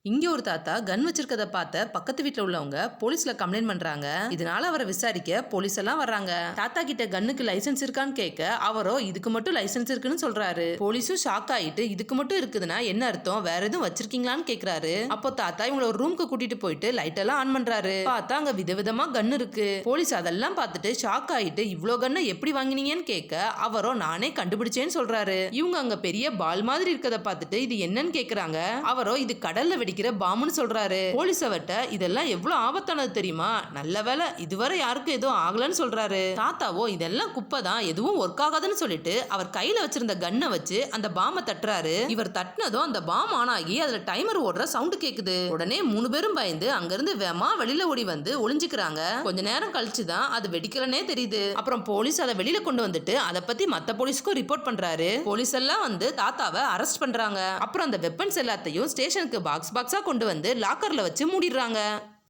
இங்க ஒரு தாத்தா கன் வச்சிருக்கத பார்த்த பக்கத்து வீட்டுல உள்ளவங்க போலீஸ்ல கம்ப்ளைண்ட் பண்றாங்க. இதனால அவரை விசாரிக்க போலீஸ் எல்லாம் வர்றாங்க. தாத்தா கிட்ட கன்னுக்கு லைசென்ஸ் இருக்கான்னு கேட்க அவரோ இதுக்கு மட்டும் லைசென்ஸ் இருக்குன்னு சொல்றாரு. போலீஸும் ஷாக் ஆயிட்டு இதுக்கு மட்டும் இருக்குதுன்னா என்ன அர்த்தம், வேற எதுவும் வச்சிருக்கீங்களான்னு கேக்குறாரு. அப்போ தாத்தா இவங்கள ஒரு ரூமுக்கு கூட்டிட்டு போயிட்டு லைட் எல்லாம் ஆன் பண்றாரு. பார்த்தா அங்க விதவிதமா கன் இருக்கு. போலீஸ் அதெல்லாம் பார்த்துட்டு ஷாக் ஆயிட்டு இவ்ளோ கன்னை எப்படி வாங்கினீங்கன்னு கேட்க அவரோ நானே கண்டுபிடிச்சேன்னு சொல்றாரு. இவங்க அங்க பெரிய பால் மாதிரி இருக்கத பார்த்துட்டு இது என்னன்னு கேக்குறாங்க. அவரோ இது கடல்ல வெடிக்கிற பாம்புன்னு சொல்றாரு. போலீஸ் அவட்ட இதெல்லாம் எவ்வளவு ஆபத்தானது தெரியுமா, நல்ல வேலை இதுவரை யாருக்கும் எதுவும் ஆகலன்னு சொல்றாரு. தாத்தாவோ இதெல்லாம் குப்பை தான், எதுவும் ஒர்க் ஆகாதுன்னு சொல்லிட்டு அவர் கையில வச்சிருந்த கன்னை வச்சு அந்த பாம்பை தட்டுறாரு. இவர் தட்டினதும் அந்த பாம் ஆன் ஆகி அதுல டைமர் ஓடுற சவுண்ட் கேக்குது. உடனே 3 பேரும் பயந்து அங்கிருந்து வேமா வெளியில ஓடி வந்து ஒளிஞ்சுக்கிறாங்க. கொஞ்ச நேரம் கழிச்சுதான் அது வெடிக்கலனே தெரியுது. அப்புறம் போலீஸ் அதை வெளியில கொண்டு வந்துட்டு அதை பத்தி மத்த போலீஸ்க்கும் ரிப்போர்ட் பண்றாரு. போலீஸ் எல்லாம் வந்து தாத்தாவை அரெஸ்ட் பண்றாங்க. அப்புறம் அந்த வெப்பன்ஸ் எல்லாத்தையும் ஸ்டேஷனுக்கு பாக்ஸ் பாக்ஸா கொண்டு வந்து லாக்கர்ல வச்சு மூடிடுறாங்க.